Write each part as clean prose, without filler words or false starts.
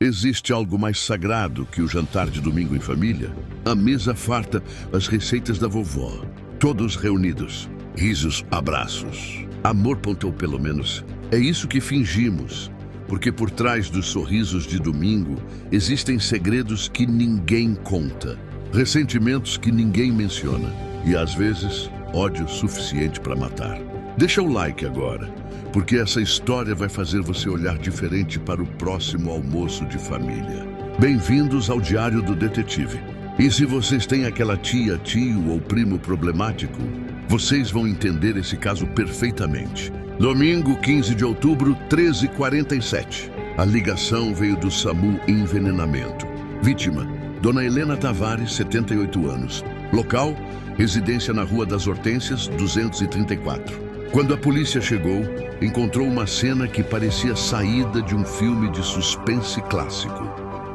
Existe algo mais sagrado que o jantar de domingo em família? A mesa farta, as receitas da vovó, todos reunidos, risos, abraços. Amor, ou pelo menos, é isso que fingimos, porque por trás dos sorrisos de domingo existem segredos que ninguém conta, ressentimentos que ninguém menciona e, às vezes, ódio suficiente para matar. Deixa o like agora, porque essa história vai fazer você olhar diferente para o próximo almoço de família. Bem-vindos ao Diário do Detetive. E se vocês têm aquela tia, tio ou primo problemático, vocês vão entender esse caso perfeitamente. Domingo, 15 de outubro, 13h47. A ligação veio do SAMU Envenenamento. Vítima, Dona Helena Tavares, 78 anos. Local, residência na Rua das Hortênsias, 234. Quando a polícia chegou, encontrou uma cena que parecia saída de um filme de suspense clássico.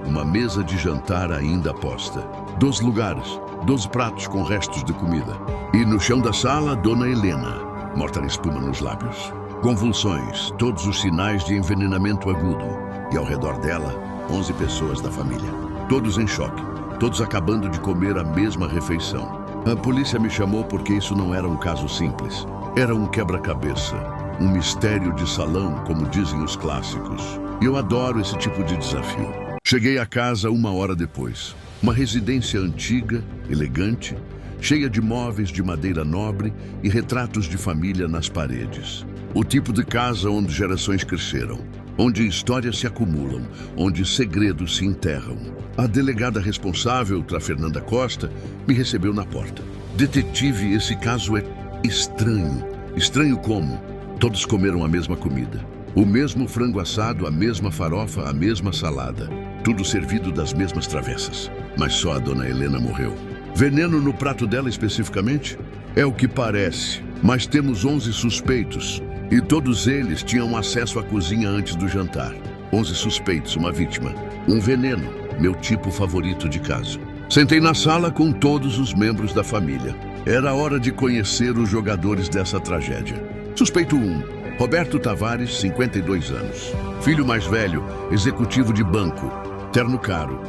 Uma mesa de jantar ainda posta. 12 lugares, 12 pratos com restos de comida. E no chão da sala, Dona Helena, morta na espuma nos lábios. Convulsões, todos os sinais de envenenamento agudo. E ao redor dela, 11 pessoas da família. Todos em choque, todos acabando de comer a mesma refeição. A polícia me chamou porque isso não era um caso simples. Era um quebra-cabeça, um mistério de salão, como dizem os clássicos. E eu adoro esse tipo de desafio. Cheguei a casa 1 hora depois. Uma residência antiga, elegante, cheia de móveis de madeira nobre e retratos de família nas paredes. O tipo de casa onde gerações cresceram, onde histórias se acumulam, onde segredos se enterram. A delegada responsável, Fernanda Costa, me recebeu na porta. Detetive, esse caso é estranho. Estranho como? Todos comeram a mesma comida. O mesmo frango assado, a mesma farofa, a mesma salada. Tudo servido das mesmas travessas. Mas só a Dona Helena morreu. Veneno no prato dela especificamente? É o que parece. Mas temos 11 suspeitos. E todos eles tinham acesso à cozinha antes do jantar. 11 suspeitos, uma vítima. Um veneno, meu tipo favorito de caso. Sentei na sala com todos os membros da família. Era hora de conhecer os jogadores dessa tragédia. Suspeito 1, Roberto Tavares, 52 anos. Filho mais velho, executivo de banco, terno caro,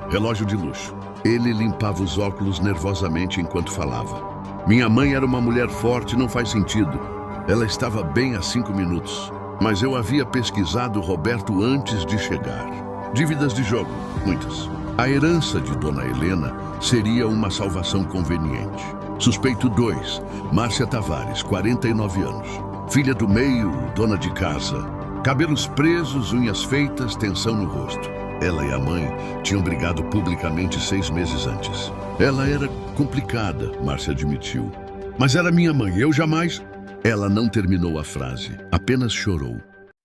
relógio de luxo. Ele limpava os óculos nervosamente enquanto falava. Minha mãe era uma mulher forte, não faz sentido. Ela estava bem há 5 minutos. Mas eu havia pesquisado Roberto antes de chegar. Dívidas de jogo, muitas. A herança de Dona Helena seria uma salvação conveniente. Suspeito 2, Márcia Tavares, 49 anos. Filha do meio, dona de casa. Cabelos presos, unhas feitas, tensão no rosto. Ela e a mãe tinham brigado publicamente 6 meses antes. Ela era complicada, Márcia admitiu. Mas era minha mãe, eu jamais... Ela não terminou a frase, apenas chorou.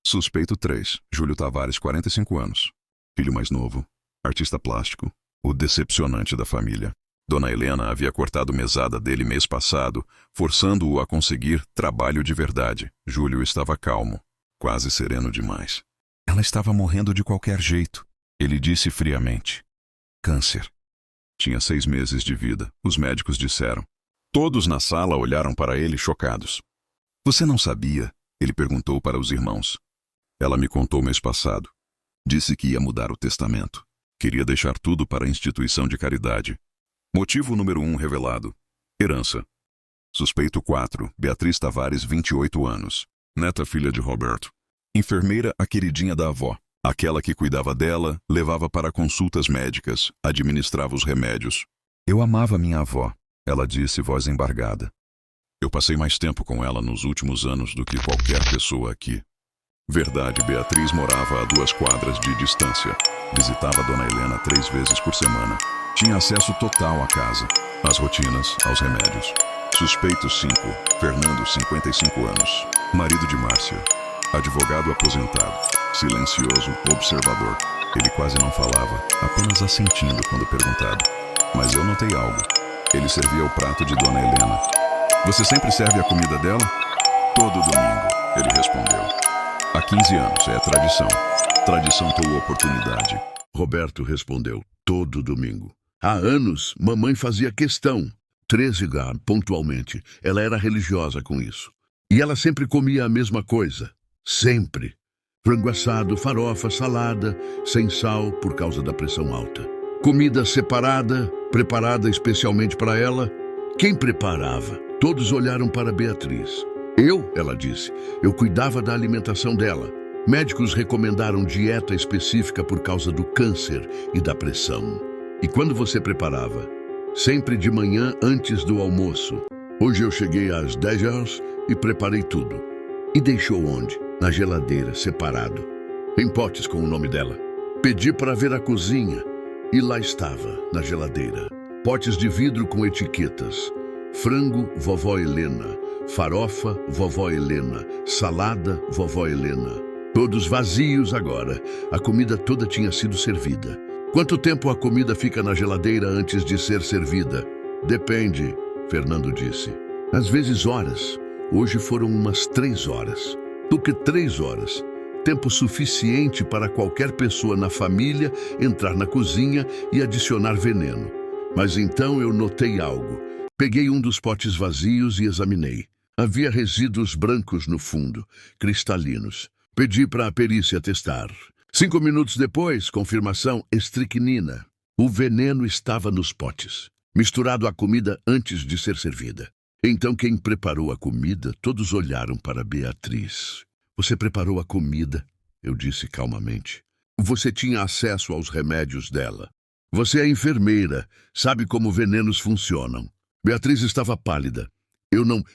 Suspeito 3, Júlio Tavares, 45 anos. Filho mais novo, artista plástico, o decepcionante da família. Dona Helena havia cortado mesada dele mês passado, forçando-o a conseguir trabalho de verdade. Júlio estava calmo, quase sereno demais. Ela estava morrendo de qualquer jeito, ele disse friamente. Câncer. Tinha 6 meses de vida, os médicos disseram. Todos na sala olharam para ele chocados. Você não sabia? Ele perguntou para os irmãos. Ela me contou mês passado. Disse que ia mudar o testamento. Queria deixar tudo para a instituição de caridade. Motivo número 1 revelado. Herança. Suspeito 4, Beatriz Tavares, 28 anos. Neta filha de Roberto. Enfermeira, a queridinha da avó. Aquela que cuidava dela, levava para consultas médicas, administrava os remédios. Eu amava minha avó, ela disse, voz embargada. Eu passei mais tempo com ela nos últimos anos do que qualquer pessoa aqui. Verdade, Beatriz morava a 2 quadras de distância. Visitava a Dona Helena 3 vezes por semana. Tinha acesso total à casa, às rotinas, aos remédios. Suspeito 5, Fernando, 55 anos. Marido de Márcia. Advogado aposentado. Silencioso, observador. Ele quase não falava, apenas assentindo quando perguntado. Mas eu notei algo. Ele servia o prato de Dona Helena. Você sempre serve a comida dela? Todo domingo, ele respondeu. Há 15 anos, é tradição. Tradição ou oportunidade. Roberto respondeu, todo domingo. Há anos, mamãe fazia questão. 13h, pontualmente. Ela era religiosa com isso. E ela sempre comia a mesma coisa. Sempre. Frango assado, farofa, salada, sem sal por causa da pressão alta. Comida separada, preparada especialmente para ela. Quem preparava? Todos olharam para Beatriz. Eu, ela disse, eu cuidava da alimentação dela. Médicos recomendaram dieta específica por causa do câncer e da pressão. E quando você preparava? Sempre de manhã antes do almoço. Hoje eu cheguei às 10 horas e preparei tudo. E deixou onde? Na geladeira, separado. Em potes com o nome dela. Pedi para ver a cozinha e lá estava, na geladeira. Potes de vidro com etiquetas. Frango, vovó Helena. Farofa, vovó Helena. Salada, vovó Helena. Todos vazios agora. A comida toda tinha sido servida. Quanto tempo a comida fica na geladeira antes de ser servida? Depende, Fernando disse. Às vezes horas. Hoje foram umas 3 horas. Do que 3 horas? Tempo suficiente para qualquer pessoa na família entrar na cozinha e adicionar veneno. Mas então eu notei algo. Peguei um dos potes vazios e examinei. Havia resíduos brancos no fundo, cristalinos. Pedi para a perícia testar. 5 minutos depois, confirmação: estricnina. O veneno estava nos potes, misturado à comida antes de ser servida. Então quem preparou a comida, todos olharam para Beatriz. Você preparou a comida, eu disse calmamente. Você tinha acesso aos remédios dela. Você é enfermeira, sabe como venenos funcionam. Beatriz estava pálida.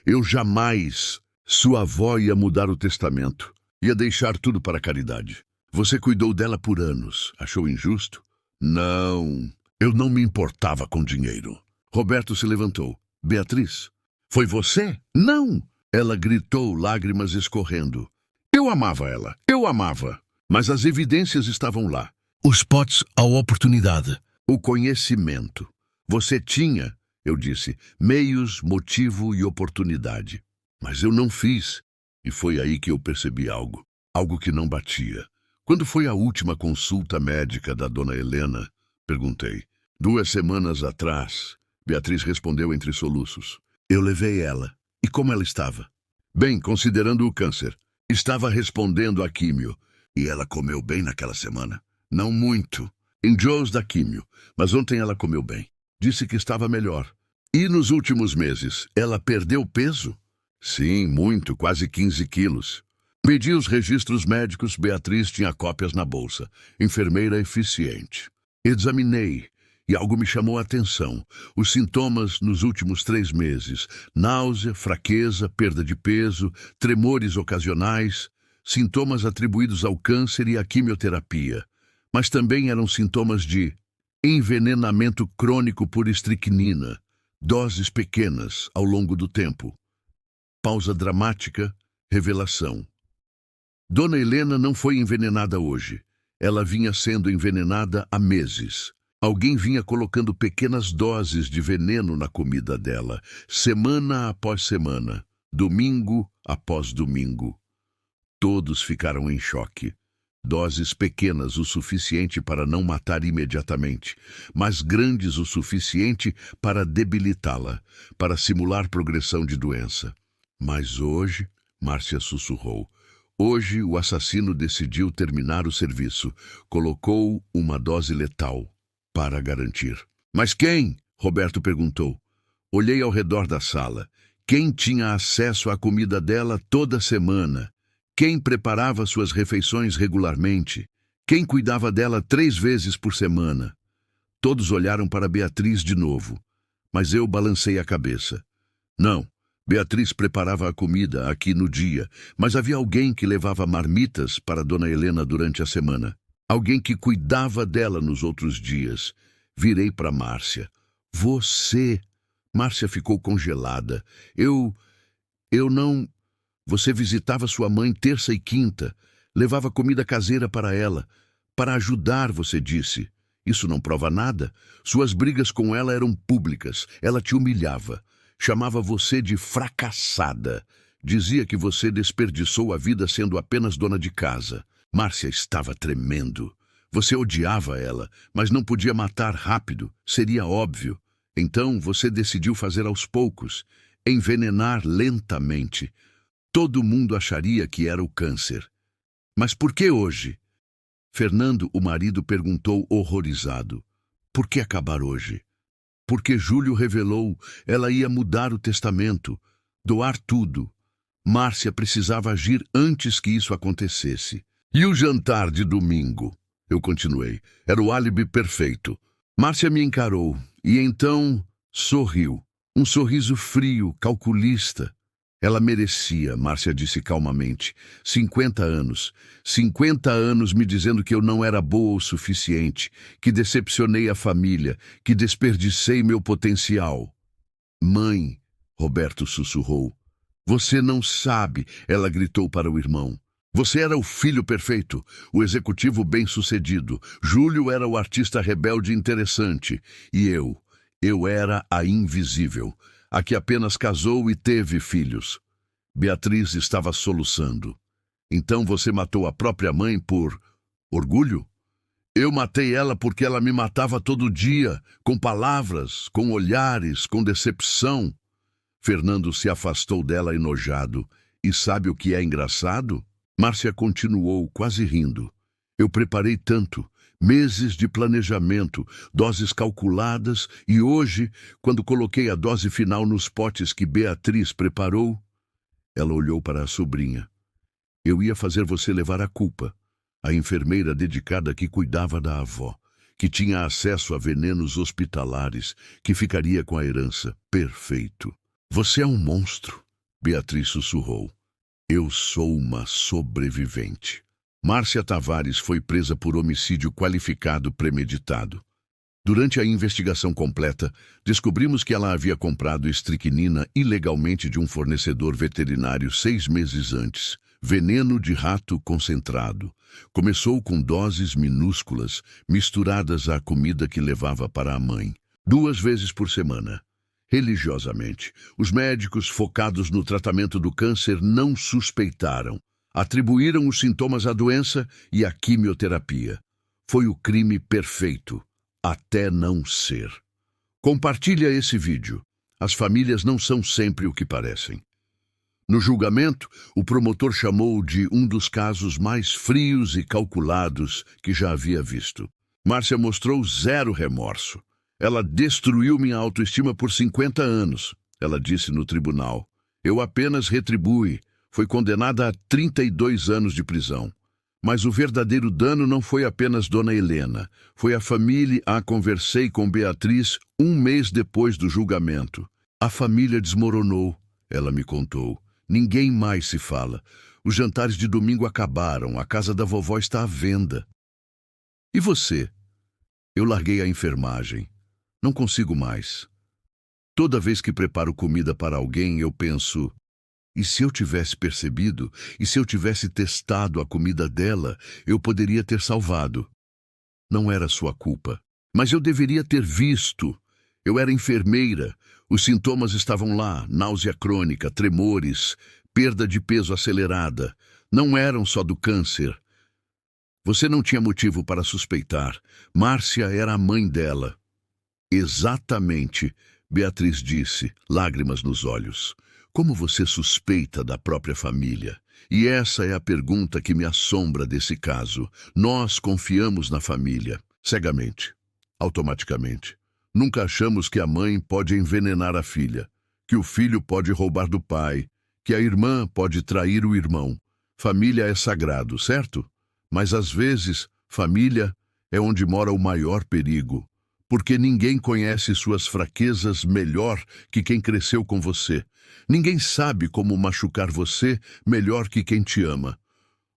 Eu jamais. Sua avó ia mudar o testamento. Ia deixar tudo para a caridade. Você cuidou dela por anos. Achou injusto? Não. Eu não me importava com dinheiro. Roberto se levantou. Beatriz, foi você? Não! Ela gritou, lágrimas escorrendo. Eu amava ela. Eu amava. Mas as evidências estavam lá. Os potes, a oportunidade. O conhecimento. Você tinha, eu disse, meios, motivo e oportunidade. Mas eu não fiz. E foi aí que eu percebi algo. Algo que não batia. Quando foi a última consulta médica da dona Helena? Perguntei. 2 semanas atrás. Beatriz respondeu entre soluços. Eu levei ela. E como ela estava? Bem, considerando o câncer. Estava respondendo à químio. E ela comeu bem naquela semana? Não muito. Enjoos da químio. Mas ontem ela comeu bem. Disse que estava melhor. E nos últimos meses, ela perdeu peso? Sim, muito, quase 15 quilos. Pedi os registros médicos, Beatriz tinha cópias na bolsa. Enfermeira eficiente. Examinei. E algo me chamou a atenção. Os sintomas nos últimos 3 meses. Náusea, fraqueza, perda de peso, tremores ocasionais. Sintomas atribuídos ao câncer e à quimioterapia. Mas também eram sintomas de envenenamento crônico por estricnina. Doses pequenas ao longo do tempo. Pausa dramática, revelação. Dona Helena não foi envenenada hoje. Ela vinha sendo envenenada há meses. Alguém vinha colocando pequenas doses de veneno na comida dela, semana após semana, domingo após domingo. Todos ficaram em choque. Doses pequenas o suficiente para não matar imediatamente, mas grandes o suficiente para debilitá-la, para simular progressão de doença. Mas hoje, Márcia sussurrou, hoje o assassino decidiu terminar o serviço, colocou uma dose letal. Para garantir. Mas quem? Roberto perguntou. Olhei ao redor da sala. Quem tinha acesso à comida dela toda semana? Quem preparava suas refeições regularmente? Quem cuidava dela 3 vezes por semana? Todos olharam para Beatriz de novo. Mas eu balancei a cabeça. Não, Beatriz preparava a comida aqui no dia, mas havia alguém que levava marmitas para Dona Helena durante a semana. Alguém que cuidava dela nos outros dias. Virei para Márcia. Você... Márcia ficou congelada. Eu não... Você visitava sua mãe terça e quinta. Levava comida caseira para ela. Para ajudar, você disse. Isso não prova nada. Suas brigas com ela eram públicas. Ela te humilhava. Chamava você de fracassada. Dizia que você desperdiçou a vida sendo apenas dona de casa. Márcia estava tremendo. Você odiava ela, mas não podia matar rápido, seria óbvio. Então você decidiu fazer aos poucos, envenenar lentamente. Todo mundo acharia que era o câncer. Mas por que hoje? Fernando, o marido, perguntou horrorizado. Por que acabar hoje? Porque Júlio revelou, ela ia mudar o testamento, doar tudo. Márcia precisava agir antes que isso acontecesse. E o jantar de domingo? Eu continuei. Era o álibi perfeito. Márcia me encarou e então sorriu. Um sorriso frio, calculista. Ela merecia, Márcia disse calmamente. 50 anos. 50 anos me dizendo que eu não era boa o suficiente, que decepcionei a família, que desperdicei meu potencial. Mãe, Roberto sussurrou. Você não sabe, ela gritou para o irmão. Você era o filho perfeito, o executivo bem-sucedido. Júlio era o artista rebelde interessante. E eu era a invisível, a que apenas casou e teve filhos. Beatriz estava soluçando. Então você matou a própria mãe por orgulho? Eu matei ela porque ela me matava todo dia, com palavras, com olhares, com decepção. Fernando se afastou dela enojado. E sabe o que é engraçado? Márcia continuou, quase rindo. Eu preparei tanto, meses de planejamento, doses calculadas, e hoje, quando coloquei a dose final nos potes que Beatriz preparou, ela olhou para a sobrinha. Eu ia fazer você levar a culpa. A enfermeira dedicada que cuidava da avó, que tinha acesso a venenos hospitalares, que ficaria com a herança. Perfeito. Você é um monstro, Beatriz sussurrou. Eu sou uma sobrevivente. Márcia Tavares foi presa por homicídio qualificado premeditado. Durante a investigação completa, descobrimos que ela havia comprado estricnina ilegalmente de um fornecedor veterinário 6 meses antes. Veneno de rato concentrado. Começou com doses minúsculas, misturadas à comida que levava para a mãe. 2 vezes por semana. Religiosamente, os médicos focados no tratamento do câncer não suspeitaram. Atribuíram os sintomas à doença e à quimioterapia. Foi o crime perfeito, até não ser. Compartilha esse vídeo. As famílias não são sempre o que parecem. No julgamento, o promotor chamou de um dos casos mais frios e calculados que já havia visto. Márcia mostrou 0 remorso. Ela destruiu minha autoestima por 50 anos, ela disse no tribunal. Eu apenas retribuí. Foi condenada a 32 anos de prisão. Mas o verdadeiro dano não foi apenas Dona Helena. Foi a família. Conversei com Beatriz 1 mês depois do julgamento. A família desmoronou, ela me contou. Ninguém mais se fala. Os jantares de domingo acabaram. A casa da vovó está à venda. E você? Eu larguei a enfermagem. Não consigo mais. Toda vez que preparo comida para alguém, eu penso... E se eu tivesse percebido? E se eu tivesse testado a comida dela, eu poderia ter salvado. Não era sua culpa. Mas eu deveria ter visto. Eu era enfermeira. Os sintomas estavam lá. Náusea crônica, tremores, perda de peso acelerada. Não eram só do câncer. Você não tinha motivo para suspeitar. Márcia era a mãe dela. Exatamente, Beatriz disse, lágrimas nos olhos. Como você suspeita da própria família? E essa é a pergunta que me assombra desse caso. Nós confiamos na família, cegamente, automaticamente. Nunca achamos que a mãe pode envenenar a filha, que o filho pode roubar do pai, que a irmã pode trair o irmão. Família é sagrado, certo? Mas às vezes, família é onde mora o maior perigo. Porque ninguém conhece suas fraquezas melhor que quem cresceu com você. Ninguém sabe como machucar você melhor que quem te ama.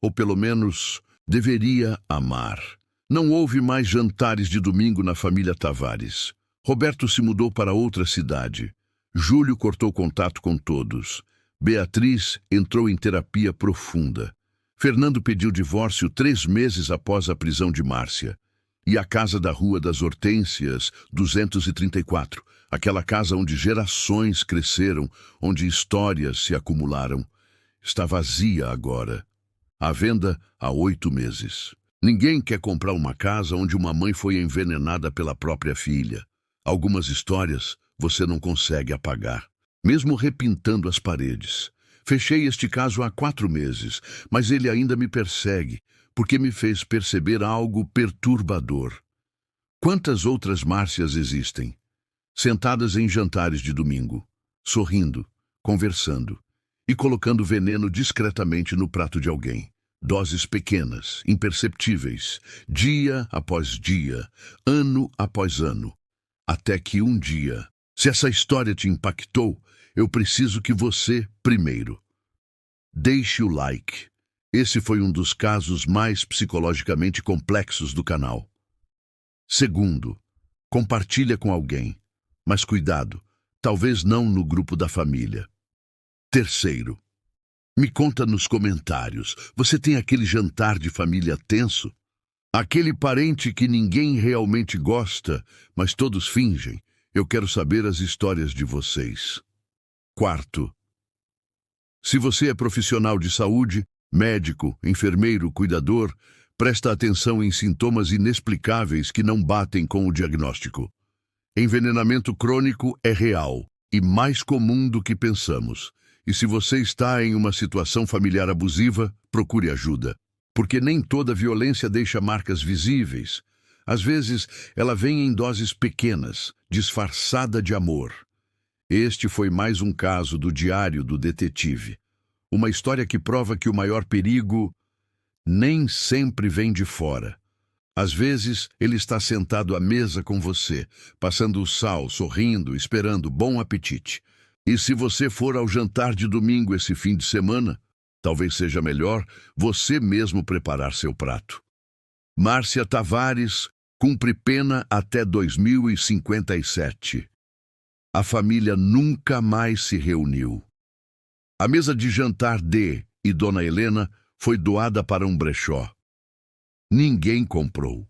Ou pelo menos deveria amar. Não houve mais jantares de domingo na família Tavares. Roberto se mudou para outra cidade. Júlio cortou contato com todos. Beatriz entrou em terapia profunda. Fernando pediu divórcio 3 meses após a prisão de Márcia. E a casa da Rua das Hortênsias, 234, aquela casa onde gerações cresceram, onde histórias se acumularam, está vazia agora. À venda há 8 meses. Ninguém quer comprar uma casa onde uma mãe foi envenenada pela própria filha. Algumas histórias você não consegue apagar, mesmo repintando as paredes. Fechei este caso há 4 meses, mas ele ainda me persegue, porque me fez perceber algo perturbador. Quantas outras Márcias existem? Sentadas em jantares de domingo, sorrindo, conversando e colocando veneno discretamente no prato de alguém. Doses pequenas, imperceptíveis, dia após dia, ano após ano. Até que um dia, se essa história te impactou, eu preciso que você, primeiro, deixe o like. Esse foi um dos casos mais psicologicamente complexos do canal. Segundo, compartilha com alguém, mas cuidado, talvez não no grupo da família. Terceiro, me conta nos comentários, você tem aquele jantar de família tenso? Aquele parente que ninguém realmente gosta, mas todos fingem? Eu quero saber as histórias de vocês. Quarto, se você é profissional de saúde, médico, enfermeiro, cuidador, presta atenção em sintomas inexplicáveis que não batem com o diagnóstico. Envenenamento crônico é real e mais comum do que pensamos. E se você está em uma situação familiar abusiva, procure ajuda. Porque nem toda violência deixa marcas visíveis. Às vezes, ela vem em doses pequenas, disfarçada de amor. Este foi mais um caso do Diário do Detetive. Uma história que prova que o maior perigo nem sempre vem de fora. Às vezes, ele está sentado à mesa com você, passando o sal, sorrindo, esperando bom apetite. E se você for ao jantar de domingo esse fim de semana, talvez seja melhor você mesmo preparar seu prato. Márcia Tavares cumpre pena até 2057. A família nunca mais se reuniu. A mesa de jantar de e Dona Helena foi doada para um brechó. Ninguém comprou.